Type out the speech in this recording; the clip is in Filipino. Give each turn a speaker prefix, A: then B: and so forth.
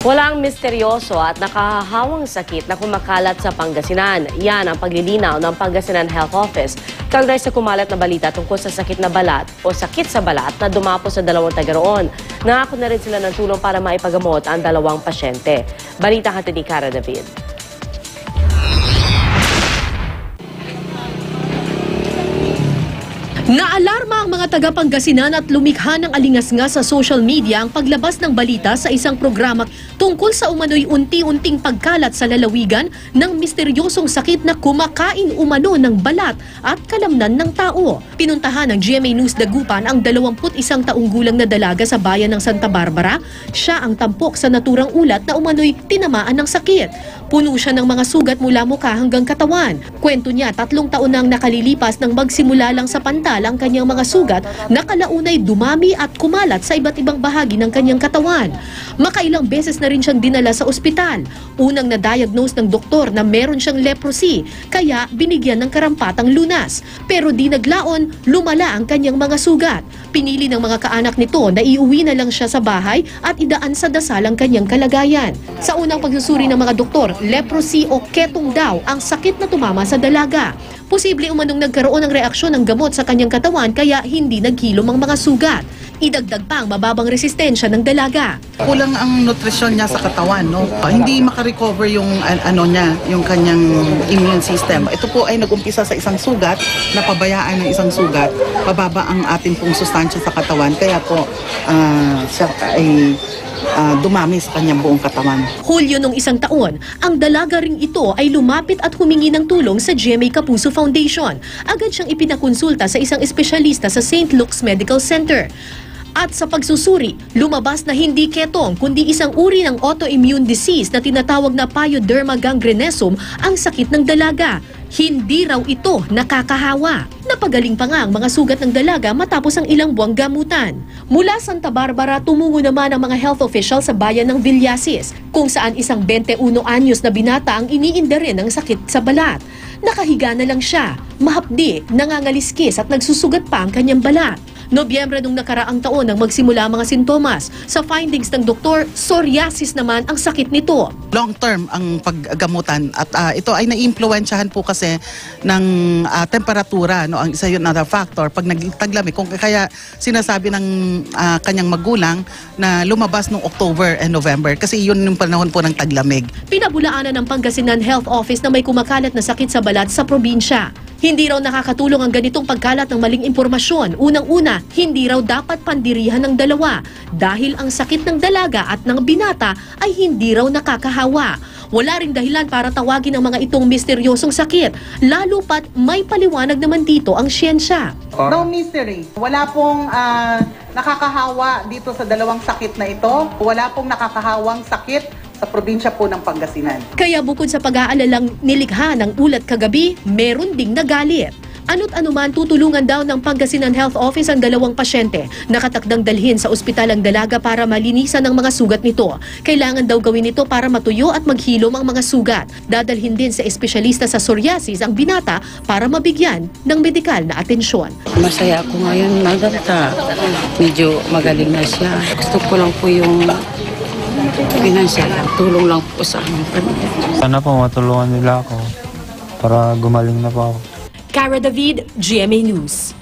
A: Walang misteryoso at nakahahawang sakit na kumakalat sa Pangasinan. Yan ang paglilinaw ng Pangasinan Health Office kaugnay sa kumalat na balita tungkol sa sakit na balat o sakit sa balat na dumapo sa dalawang taga roon. Nangako na rin sila ng tulong para maipagamot ang dalawang pasyente. Balita ka ni Cara David.
B: Naalarma ang mga taga-Pangasinan at lumikha ng alingas-ngas sa social media ang paglabas ng balita sa isang programa tungkol sa umano'y unti-unting pagkalat sa lalawigan ng misteryosong sakit na kumakain umano ng balat at kalamnan ng tao. Pinuntahan ng GMA News Dagupan ang 21 taong gulang na dalaga sa bayan ng Santa Barbara. Siya ang tampok sa naturang ulat na umano'y tinamaan ng sakit. Puno siya ng mga sugat mula mukha hanggang katawan. Kwento niya, 3 taon nang nakalilipas nang magsimula lang sa pantal ang kanyang mga sugat na kalaunay dumami at kumalat sa iba't ibang bahagi ng kanyang katawan. Makailang beses na rin siyang dinala sa ospital. Unang na-diagnose ng doktor na meron siyang leprosy, kaya binigyan ng karampatang lunas. Pero di naglaon, lumala ang kanyang mga sugat. Pinili ng mga kaanak nito na iuwi na lang siya sa bahay at idaan sa dasal ang kanyang kalagayan. Sa unang pagsusuri ng mga doktor, leprosy o ketong daw ang sakit na tumama sa dalaga. Posible umanong nagkaroon ng reaksyon ng gamot sa kanyang katawan kaya hindi naghilom ang mga sugat. Idagdag pa ang mababang resistensya ng dalaga.
C: Kulang ang nutrisyon niya sa katawan, no? Hindi makarecover yung yung kanyang immune system. Ito po ay nagumpisa sa isang sugat, napabayaan ng isang sugat, pababa ang ating pong sustansya sa katawan. Kaya po siya ay dumami sa kanyang buong katawan.
B: Hulyo nung isang taon, ang dalaga ring ito ay lumapit at humingi ng tulong sa GMA Kapuso Foundation. Agad siyang ipinakonsulta sa isang espesyalista sa St. Luke's Medical Center. At sa pagsusuri, lumabas na hindi ketong kundi isang uri ng autoimmune disease na tinatawag na Pyoderma gangrenosum ang sakit ng dalaga. Hindi raw ito nakakahawa. Napagaling pa nga ang mga sugat ng dalaga matapos ang ilang buwang gamutan. Mula Santa Barbara, tumungo naman ang mga health official sa bayan ng Villasis, kung saan isang 21 anyos na binata ang iniinda rin ng sakit sa balat. Nakahiga na lang siya, mahapdi, nangangaliskis at nagsusugat pa ang kanyang balat. Nobyembre nung nakaraang taon nang magsimula ang mga sintomas. Sa findings ng doktor, psoriasis naman ang sakit nito.
C: Long term ang paggamutan at ito ay naiimpluwensyahan po kasi ng temperatura, no, ang isa yun na factor pag nagtaglamig. Kung kaya sinasabi ng kanyang magulang na lumabas noong October and November kasi yun yung panahon po ng taglamig.
B: Pinabulaanan ng Pangasinan Health Office na may kumakalat na sakit sa balat sa probinsya. Hindi raw nakakatulong ang ganitong pagkalat ng maling impormasyon. Unang-una, hindi raw dapat pandirihan ng dalawa dahil ang sakit ng dalaga at ng binata ay hindi raw nakakahawa. Wala ring dahilan para tawagin ang mga itong misteryosong sakit, lalo pat may paliwanag naman dito ang siyensya.
D: No mystery. Wala pong nakakahawa dito sa dalawang sakit na ito. Wala pong nakakahawang sakit sa probinsya po ng Pangasinan.
B: Kaya bukod sa pag-aalalang nilikha ng ulat kagabi, meron ding nagalit. Ano't anuman, tutulungan daw ng Pangasinan Health Office ang dalawang pasyente. Nakatakdang dalhin sa ospital ang dalaga para malinisan ang mga sugat nito. Kailangan daw gawin ito para matuyo at maghilom ang mga sugat. Dadalhin din sa espesyalista sa psoriasis ang binata para mabigyan ng medikal na atensyon.
E: Masaya ako ngayon, Maganda. Medyo magaling na siya. Gusto ko lang po yung financial, tulong lang po sa aming pamilya.
F: Sana po matulungan nila ako para gumaling na po ako.
B: Cara David, GMA News.